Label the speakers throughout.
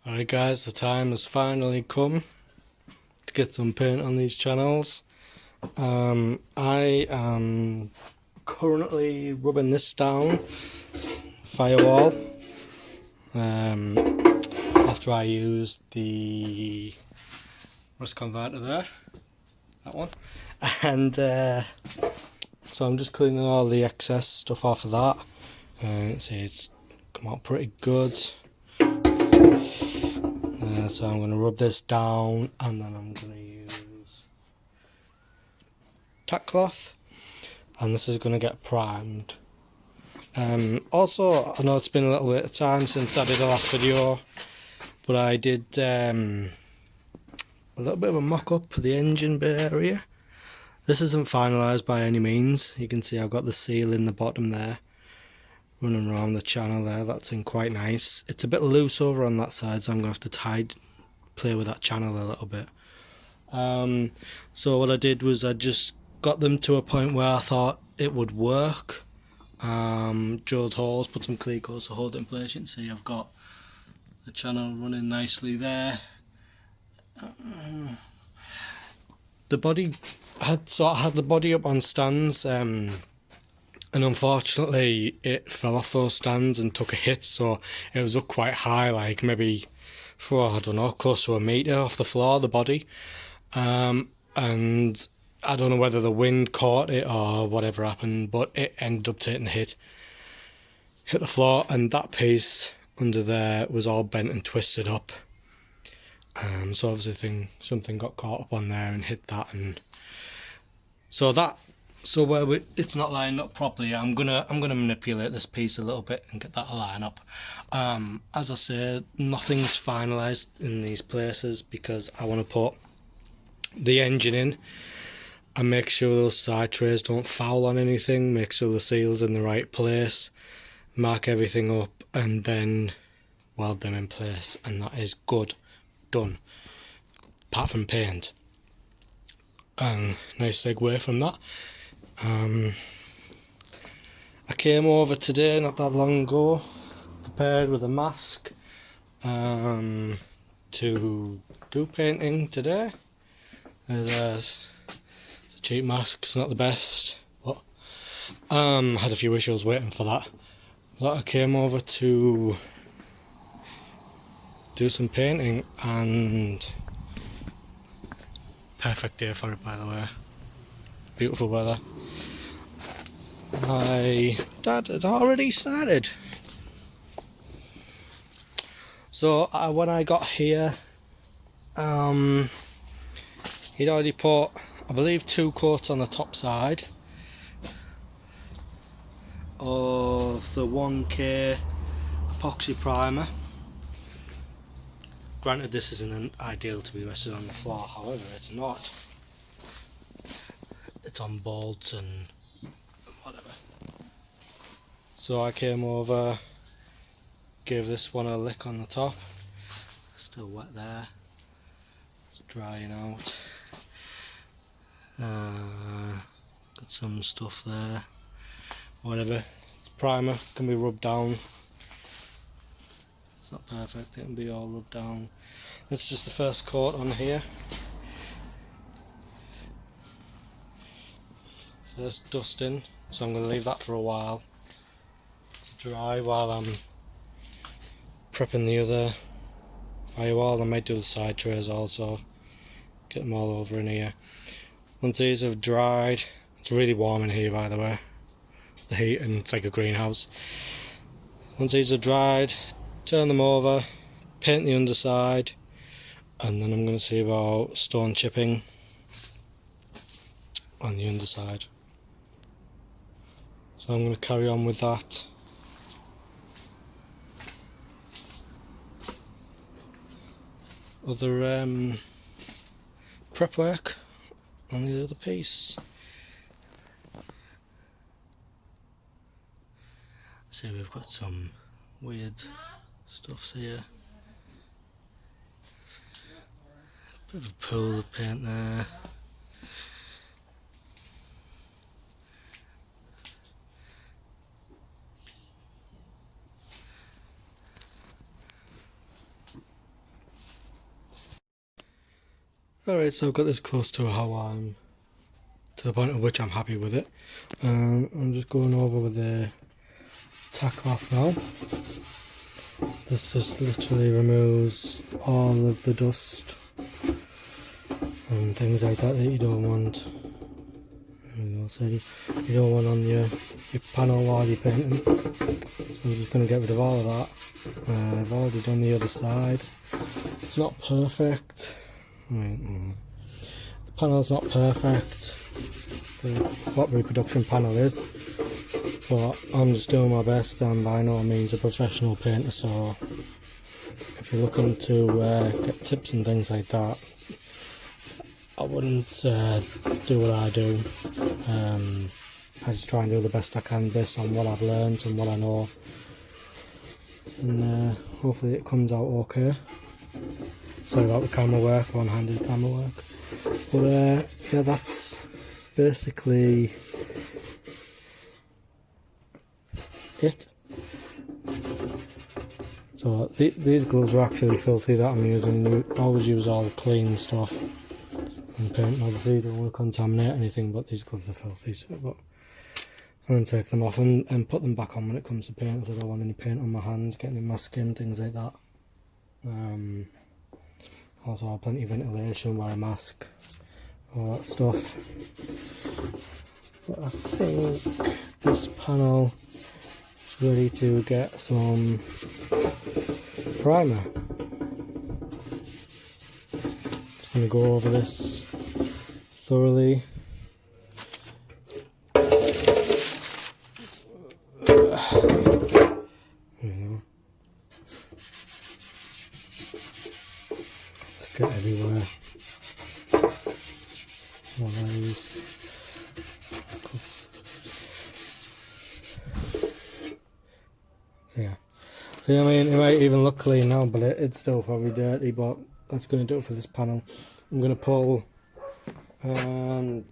Speaker 1: Alright guys, the time has finally come to get some paint on these channels. I am currently rubbing this down, firewall, after I used the rust converter there, that one, and so I'm just cleaning all the excess stuff off of that. See, it's come out pretty good. So I'm going to rub this down and then I'm going to use tack cloth, and this is going to get primed. Also, I know it's been a little bit of time since I did the last video, but I did a little bit of a mock-up for the engine bay area. This isn't finalised by any means. You can see I've got the seal in the bottom there, running around the channel there. That's in quite nice. It's a bit loose over on that side, so I'm going to have to play with that channel a little bit. So what I did was I just got them to a point where I thought it would work. Drilled holes, put some clecos to hold it in place. You can see I've got the channel running nicely there. The body had the body up on stands, and unfortunately it fell off those stands and took a hit, so it was up quite high, like maybe, I don't know, close to a metre off the floor, the body. And I don't know whether the wind caught it or whatever happened, but it ended up taking a hit the floor, and that piece under there was all bent and twisted up. So obviously something got caught up on there and hit that, and so where it's not lined up properly, I'm gonna manipulate this piece a little bit and get that to line up. As I say, nothing's finalised in these places because I want to put the engine in and make sure those side trays don't foul on anything, make sure the seal's in the right place, mark everything up, and then weld them in place, and that is good, done, apart from paint. Nice segue from that. I came over today, not that long ago, prepared with a mask to do painting today. It's a cheap mask, it's not the best, but had a few issues waiting for that. But I came over to do some painting, and perfect day for it, by the way. Beautiful weather. My dad had already started. So when I got here, he'd already put, I believe, 2 coats on the top side of the 1K epoxy primer. Granted, this isn't ideal to be rested on the floor, however, it's not. It's on bolts and whatever. So I came over, gave this one a lick on the top. Still wet there. It's drying out. Got some stuff there. Whatever. It's primer, can be rubbed down. It's not perfect, it can be all rubbed down. This is just the first coat on here. First dusting, so I'm going to leave that for a while to dry while I'm prepping the other firewall. I might do the side trays also, get them all over in here. Once these have dried, it's really warm in here, by the way, the heat, and it's like a greenhouse. Once these are dried, turn them over, paint the underside, and then I'm going to see about stone chipping on the underside. So I'm going to carry on with that. Other prep work on the other piece. See, we've got some weird stuffs here. Bit of a pool of paint there. Alright, so I've got this close to how I'm, to the point at which I'm happy with it. I'm just going over with the tack off now. This just literally removes all of the dust and things like that you don't want. You don't want on your panel while you're painting. So I'm just going to get rid of all of that. I've already done the other side. It's not perfect. The panel's not perfect. What reproduction panel is, but I'm just doing my best. I'm by no means a professional painter, so if you're looking to get tips and things like that, I wouldn't do what I do. I just try and do the best I can based on what I've learned and what I know, and hopefully it comes out okay. Sorry about the camera work, one-handed camera work, but yeah, that's basically it. So these gloves are actually filthy that I'm using. You always use all clean stuff and paint. Obviously you don't want to contaminate anything, but these gloves are filthy, so but I'm going to take them off and put them back on when it comes to paint, because I don't want any paint on my hands, getting in my skin, things like that. Also have plenty of ventilation, wear a mask, all that stuff. But I think this panel is ready to get some primer. Just going to go over this thoroughly. Get everywhere. One of these. So I mean, it might even look clean now, but it's still probably dirty. But that's going to do it for this panel. I'm going to pull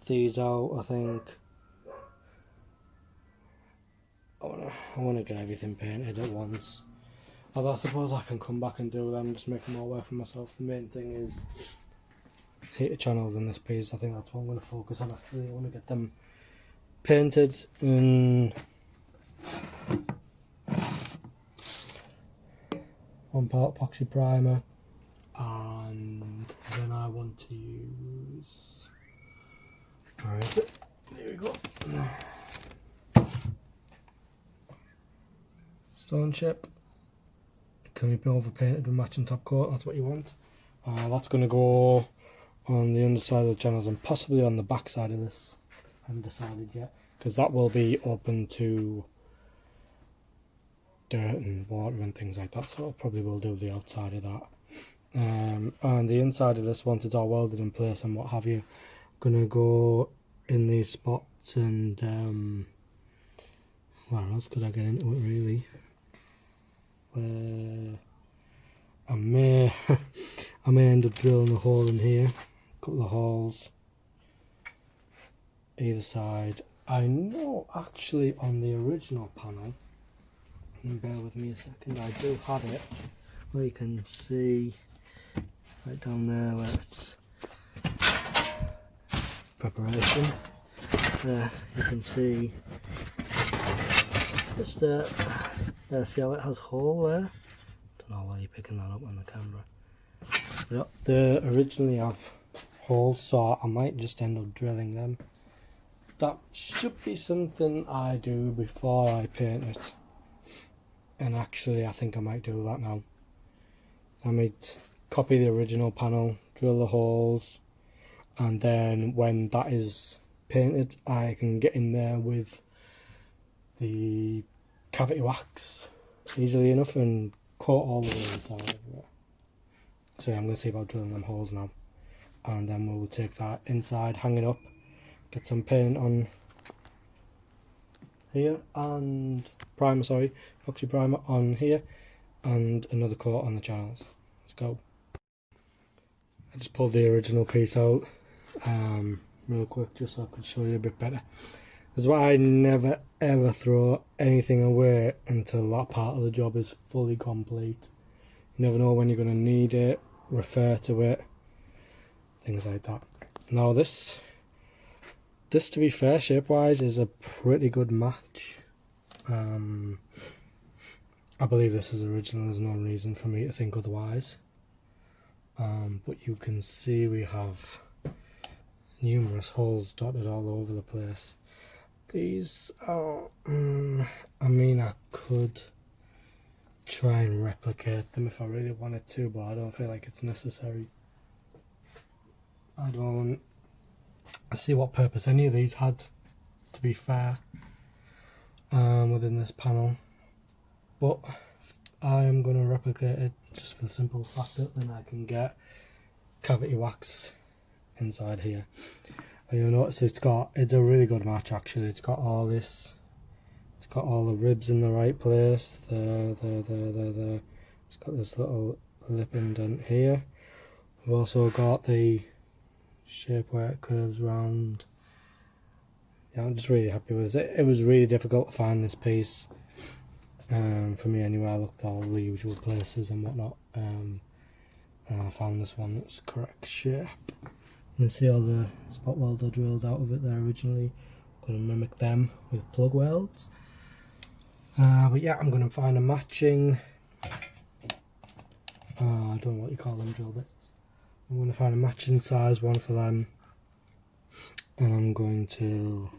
Speaker 1: these out. I think I want to get everything painted at once. Although I suppose I can come back and do them, just make more work for myself. The main thing is heater channels in this piece. I think that's what I'm going to focus on actually. I want to get them painted in one part epoxy primer, and then I want to use, where is it? There we go. Stonechip. Can be overpainted with matching top coat, that's what you want. That's going to go on the underside of the channels and possibly on the back side of this. I haven't decided yet, because that will be open to dirt and water and things like that, so I probably will do the outside of that. And the inside of this, once it's all welded in place and what have you, I'm going to go in these spots and where else could I get into it really? I may I may end up drilling a hole in here, a couple of holes either side. I know actually on the original panel, and bear with me a second, I do have it where you can see right down there where it's preparation. There you can see just there. See how it has a hole there? Don't know why you're picking that up on the camera. But they originally have holes, so I might just end up drilling them. That should be something I do before I paint it. And actually I think I might do that now. I might copy the original panel, drill the holes, and then when that is painted I can get in there with the cavity wax easily enough and coat all the way inside of it. So yeah, I'm going to see about drilling them holes now, and then we'll take that inside, hang it up, get some paint on here and primer, sorry, epoxy primer on here, and another coat on the channels. Let's go. I just pulled the original piece out real quick just so I could show you a bit better. That's why I never ever throw anything away until that part of the job is fully complete. You never know when you're going to need it, refer to it. things like that. Now this to be fair, shape wise is a pretty good match. I believe this is original, there's no reason for me to think otherwise. But you can see we have numerous holes dotted all over the place. These are, I mean, I could try and replicate them if I really wanted to, but I don't feel like it's necessary. I see what purpose any of these had, to be fair, within this panel, but I am going to replicate it just for the simple fact that then I can get cavity wax inside here. And you'll notice it's a really good match actually. It's got all this, it's got all the ribs in the right place, there. It's got this little lip indent here. We've also got the shape where it curves round. Yeah, I'm just really happy with it. It was really difficult to find this piece, for me anyway. I looked all the usual places and whatnot, and I found this one that's correct shape. You can see all the spot welds I drilled out of it there originally. I'm going to mimic them with plug welds. But yeah, I'm going to find a matching, I don't know what you call them, drill bits. I'm going to find a matching size one for them, and I'm going to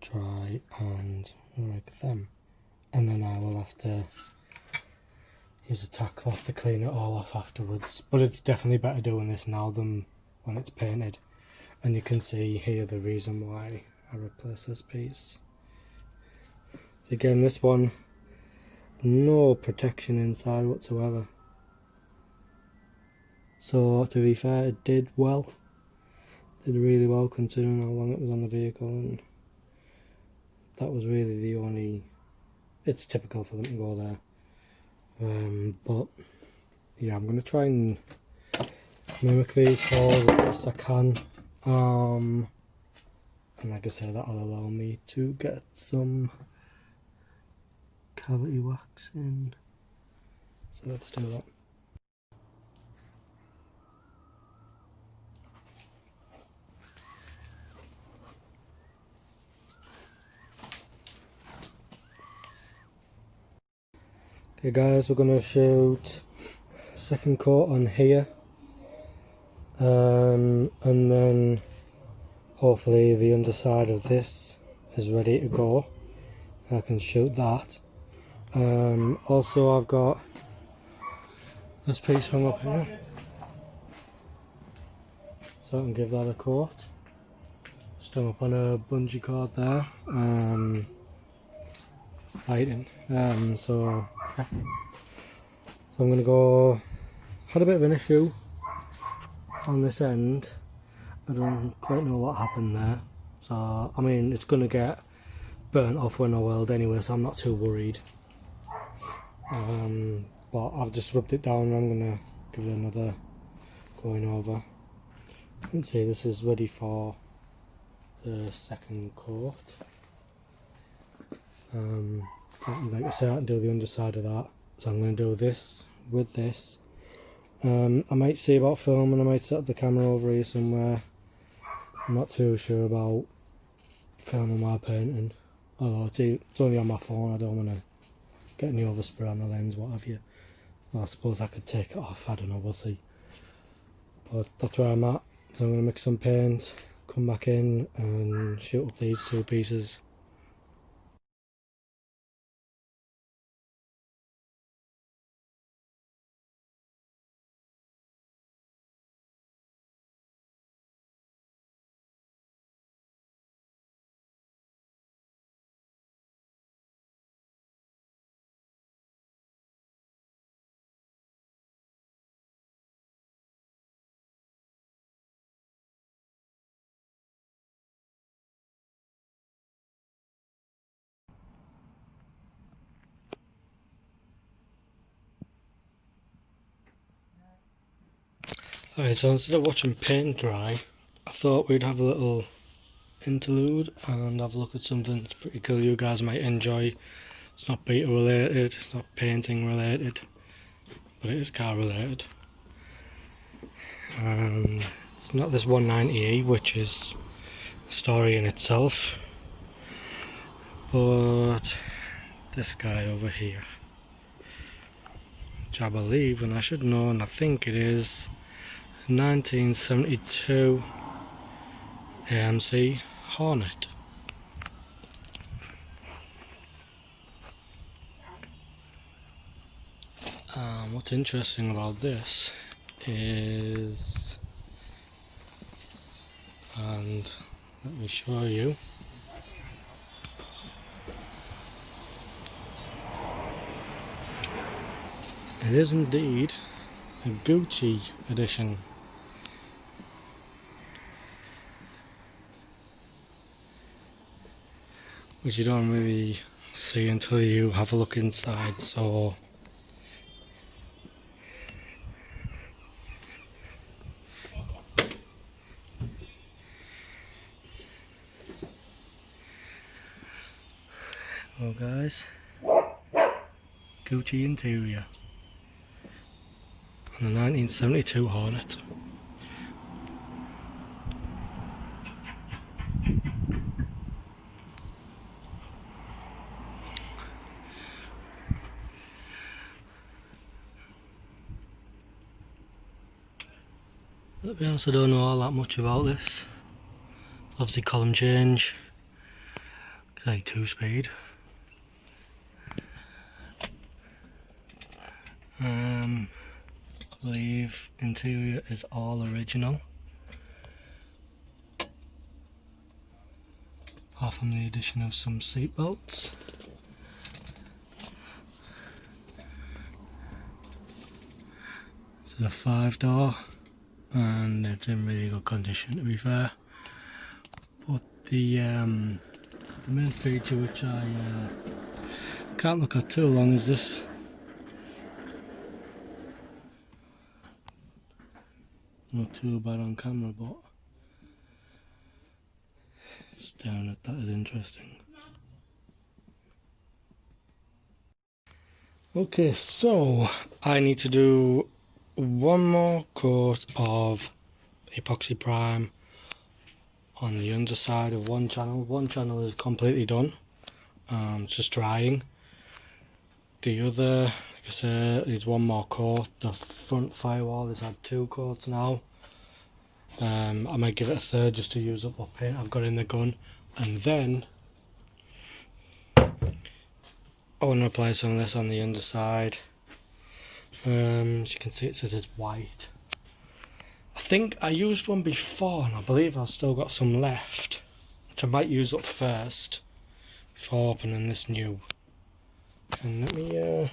Speaker 1: try and make them, and then I will have to use a tack cloth to clean it all off afterwards. But it's definitely better doing this now than when it's painted, and you can see here the reason why I replace this piece. So again, this one, no protection inside whatsoever. So to be fair, it did well. Did really well considering how long it was on the vehicle, and that was really the only, it's typical for them to go there. But yeah, I'm going to try and mimic these holes as best I can. And like I say, that'll allow me to get some cavity wax in. So let's do that. Okay guys, we're going to shoot second coat on here, and then hopefully the underside of this is ready to go. I can shoot that. Also I've got this piece hung up here, so I can give that a coat. Strung up on a bungee cord there, lighting. So I'm gonna go. Had a bit of an issue on this end. I don't quite know what happened there. So I mean, it's gonna get burnt off when I weld anyway, so I'm not too worried. But I've just rubbed it down and I'm gonna give it another going over. You can see this is ready for the second coat. Like I said, I can do the underside of that, so I'm going to do this with this. I might see about filming, I might set up the camera over here somewhere. I'm not too sure about filming my painting, although it's only on my phone. I don't want to get any overspray on the lens, what have you. Well, I suppose I could take it off, I don't know, we'll see. But that's where I'm at, so I'm going to mix some paint, come back in and shoot up these two pieces. Alright, so instead of watching paint dry, I thought we'd have a little interlude and have a look at something that's pretty cool you guys might enjoy. It's not beta related, it's not painting related, but it is car related. And it's not this 190E, which is a story in itself, but this guy over here, which I believe, and I should know, and I think it is 1972 AMC Hornet. What's interesting about this is, and let me show you, it is indeed a Gucci edition. Which you don't really see until you have a look inside, so hello guys, Gucci interior on the 1972 Hornet. To be honest, I don't know all that much about this. Obviously column change, it's like 2-speed. I believe interior is all original, apart from the addition of some seat belts. This is a 5-door and it's in really good condition, to be fair. But the main feature which I can't look at too long is this. Not too bad on camera, but staring at that is interesting. Okay, so I need to do one more coat of epoxy prime on the underside of one channel. One channel is completely done, it's just drying. The other, like I said, is one more coat. The front firewall has had 2 coats now. I might give it a third just to use up what paint I've got in the gun, and then I want to apply some of this on the underside. As you can see, it says it's white. I think I used one before and I believe I've still got some left, which I might use up first before opening this new. And let me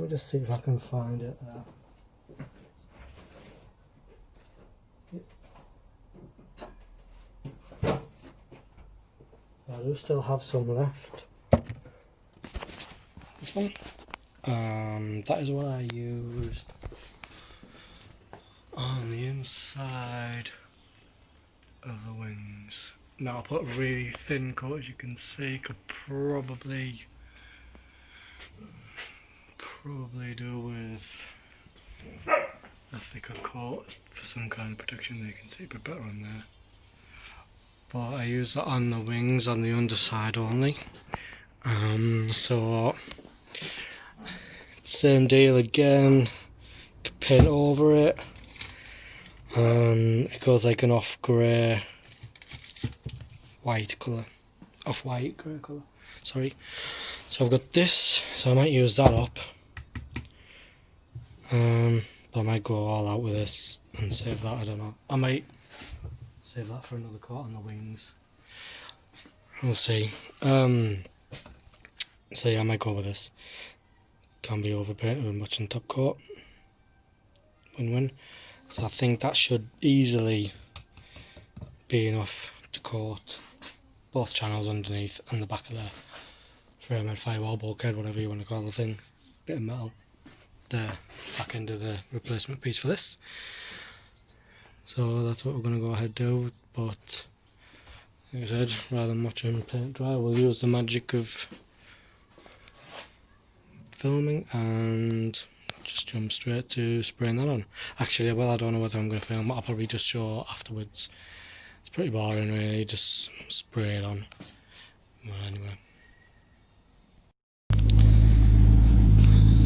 Speaker 1: just see if I can find it there. I do still have some left. This one. That is what I used on the inside of the wings. Now I put a really thin coat, as you can see. Could probably do with a thicker coat for some kind of protection. There you can see a bit better on there. But I use that on the wings, on the underside only. So same deal again. Paint over it. It goes like an off grey white colour, off white grey colour, sorry. So I've got this, so I might use that up, but I might go all out with this and save that. I don't know, I might save that for another coat on the wings, we'll see. So yeah, I might go with this. Can't be overpainted with much in top coat. Win-win. So I think that should easily be enough to coat both channels underneath and the back of the frame and firewall, bulkhead, whatever you want to call the thing. Bit of metal. The back end of the replacement piece for this. So that's what we're going to go ahead and do, but like I said, rather than watching paint dry, we'll use the magic of filming and just jump straight to spraying that on. Actually, well, I don't know whether I'm going to film, but I'll probably just show afterwards. It's pretty boring really, just spray it on. Well, anyway.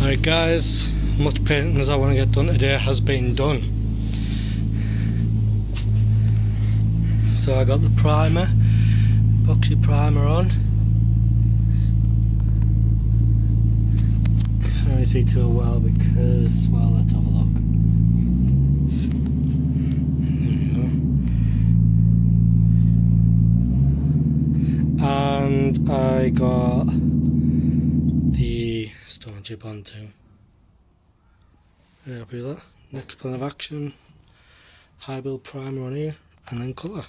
Speaker 1: Alright guys, much painting as I want to get done today has been done. So I got the primer, epoxy primer on. Can't really see too well because, well, let's have a look. And I got the Stonechip on too. Very happy with that. Next plan of action, high build primer on here, and then colour.